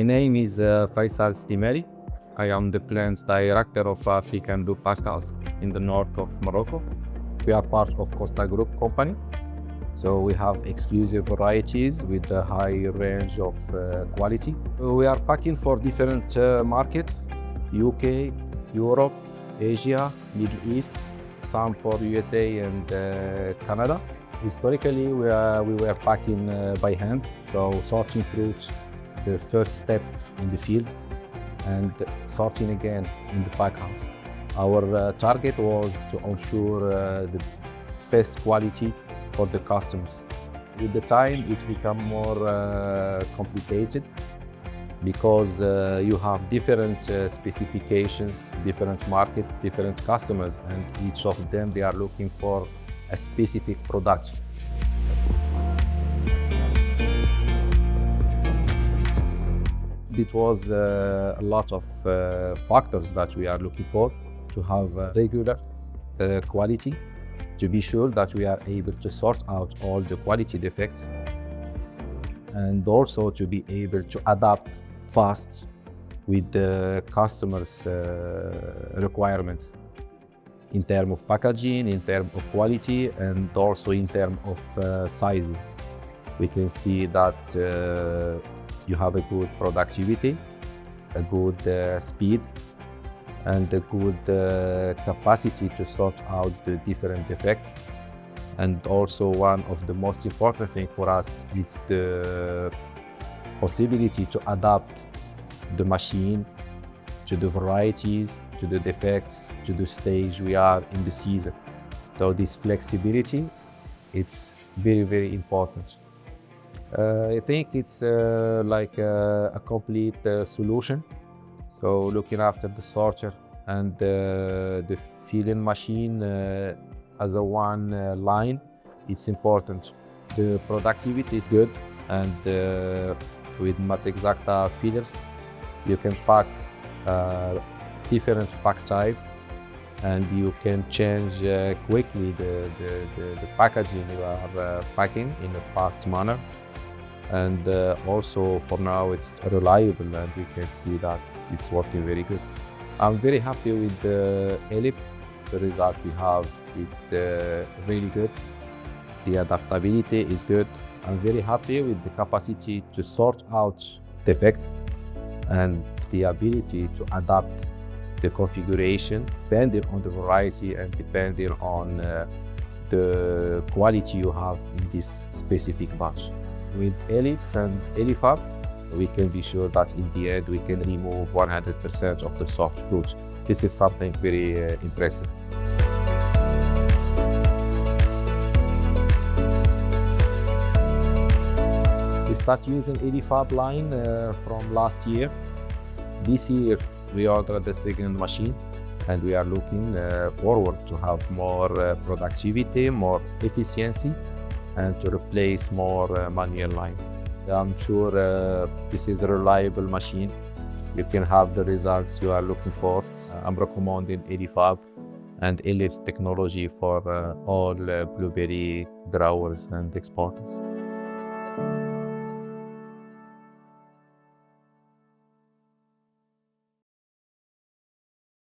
My name is Faysal Slimani. I am the plant director of 𝗶𝗃𝗃𝗀𝗃 packhouse in the north of Morocco. We are part of Costa Group company. So we have exclusive varieties with a high range of quality. We are packing for different markets: UK, Europe, Asia, Middle East, some for USA and Canada. Historically, we were packing by hand, so sorting fruits, the first step in the field, and sorting again in the packhouse. Our target was to ensure the best quality for the customers. With the time, it's become more complicated because you have different specifications, different market, different customers, and each of them, they are looking for a specific product. It was a lot of factors that we are looking for to have regular quality, to be sure that we are able to sort out all the quality defects, and also to be able to adapt fast with the customers' requirements in terms of packaging, in terms of quality, and also in terms of sizing. We can see that you have a good productivity, a good speed, and a good capacity to sort out the different defects. And also one of the most important things for us is the possibility to adapt the machine to the varieties, to the defects, to the stage we are in the season. So this flexibility, it's very, very important. I think it's like a complete solution. So looking after the sorter and the filling machine as a one line, it's important. The productivity is good, and with 𝗵𝗹𝗃𝗀𝗃𝗀𝗃 fillers, you can pack different pack types, and you can change quickly the packaging you are packing in a fast manner. And also for now it's reliable, and we can see that it's working very good. I'm very happy with the 𝗶𝗃𝗃𝗀𝗃. The result we have, it's really good. The adaptability is good. I'm very happy with the capacity to sort out defects and the ability to adapt the configuration depending on the variety and depending on the quality you have in this specific batch. With 𝗶𝗃𝗃𝗀𝗃 and 𝗶𝗃𝗃𝗀𝗃, we can be sure that in the end we can remove 100% of the soft fruit. This is something very impressive. We start using 𝗶𝗃𝗃𝗀𝗃 line from last year. This year we ordered the second machine, and we are looking forward to have more productivity, more efficiency, and to replace more manual lines. I'm sure this is a reliable machine. You can have the results you are looking for. I'm recommending 𝗶𝗃𝗃𝗀𝗃 and 𝗶𝗃𝗃𝗃 technology for all blueberry growers and exporters.